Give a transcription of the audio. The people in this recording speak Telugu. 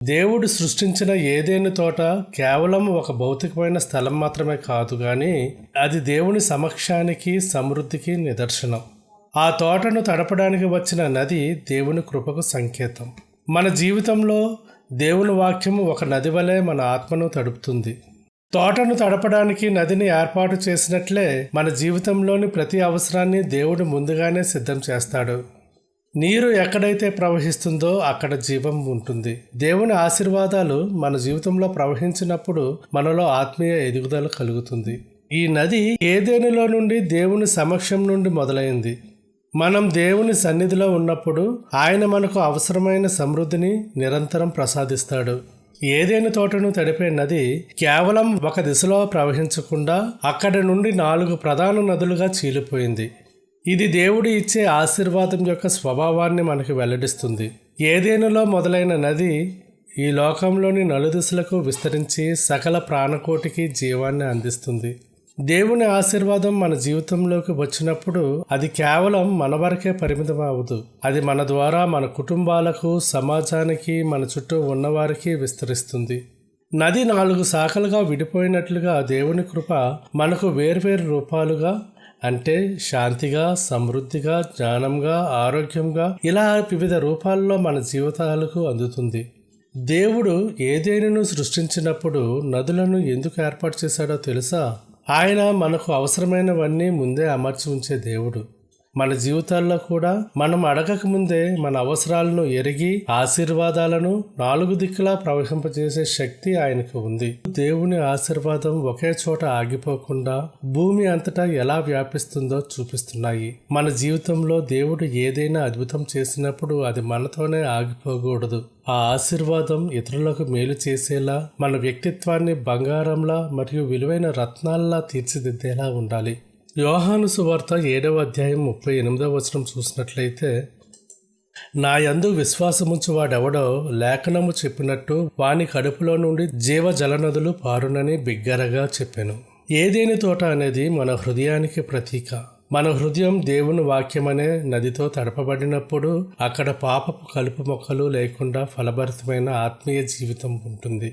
దేవుడు సృష్టించిన ఏదేని తోట కేవలం ఒక భౌతికమైన స్థలం మాత్రమే కాదు కానీ అది దేవుని సమక్షానికి సమృద్ధికి నిదర్శనం. ఆ తోటను తడపడానికి వచ్చిన నది దేవుని కృపకు సంకేతం. మన జీవితంలో దేవుని వాక్యము ఒక నది వలె మన ఆత్మను తడుపుతుంది. తోటను తడపడానికి నదిని ఏర్పాటు చేసినట్లే మన జీవితంలోని ప్రతి అవసరాన్ని దేవుడు ముందుగానే సిద్ధం చేస్తాడు. నీరు ఎక్కడైతే ప్రవహిస్తుందో అక్కడ జీవం ఉంటుంది. దేవుని ఆశీర్వాదాలు మన జీవితంలో ప్రవహించినప్పుడు మనలో ఆత్మీయ ఎదుగుదల కలుగుతుంది. ఈ నది ఏదేనిలో నుండి దేవుని సమక్షం నుండి మొదలైంది. మనం దేవుని సన్నిధిలో ఉన్నప్పుడు ఆయన మనకు అవసరమైన సమృద్ధిని నిరంతరం ప్రసాదిస్తాడు. ఏదేని తోటను తడిపే నది కేవలం ఒక దిశలో ప్రవహించకుండా అక్కడి నుండి 4 ప్రధాన నదులుగా చీలిపోయింది. ఇది దేవుడు ఇచ్చే ఆశీర్వాదం యొక్క స్వభావాన్ని మనకు వెల్లడిస్తుంది. ఏదేనులో మొదలైన నది ఈ లోకంలోని నలుదిశలకు విస్తరించి సకల ప్రాణకోటికి జీవాన్ని అందిస్తుంది. దేవుని ఆశీర్వాదం మన జీవితంలోకి వచ్చినప్పుడు అది కేవలం మన వరకే పరిమితం అవ్వదు. అది మన ద్వారా మన కుటుంబాలకు, సమాజానికి, మన చుట్టూ ఉన్నవారికి విస్తరిస్తుంది. నది 4 శాఖలుగా విడిపోయినట్లుగా దేవుని కృప మనకు వేర్వేరు రూపాలుగా, అంటే శాంతిగా, సమృద్ధిగా, జ్ఞానంగా, ఆరోగ్యంగా, ఇలా వివిధ రూపాల్లో మన జీవితాలకు అందుతుంది. దేవుడు ఏదేనిను సృష్టించినప్పుడు నదులను ఎందుకు ఏర్పాటు చేశాడో తెలుసా? ఆయన మనకు అవసరమైనవన్నీ ముందే అమర్చి ఉంచే దేవుడు. మన జీవితాల్లో కూడా మనం అడగక ముందే మన అవసరాలను ఎరిగి ఆశీర్వాదాలను 4 దిక్కులా ప్రవహింపజేసే శక్తి ఆయనకు ఉంది. దేవుని ఆశీర్వాదం ఒకే చోట ఆగిపోకుండా భూమి అంతటా ఎలా వ్యాపిస్తుందో చూపిస్తున్నాయి. మన జీవితంలో దేవుడు ఏదైనా అద్భుతం చేసినప్పుడు అది మనతోనే ఆగిపోకూడదు. ఆ ఆశీర్వాదం ఇతరులకు మేలు చేసేలా, మన వ్యక్తిత్వాన్ని బంగారంలా మరియు విలువైన రత్నాల్లా తీర్చిదిద్దేలా ఉండాలి. యోహాను సువార్త 7వ అధ్యాయం 38వ వచనం చూసినట్లయితే, నా యందు విశ్వాసముంచు వాడెవడో లేఖనము చెప్పినట్టు వాని కడుపులో నుండి జీవ జలనదులు పారునని బిగ్గరగా చెప్పాను. ఏదేని తోట అనేది మన హృదయానికి ప్రతీక. మన హృదయం దేవుని వాక్యమనే నదితో తడపబడినప్పుడు అక్కడ పాపపు కలుపు మొక్కలు లేకుండా ఫలభరితమైన ఆత్మీయ జీవితం ఉంటుంది.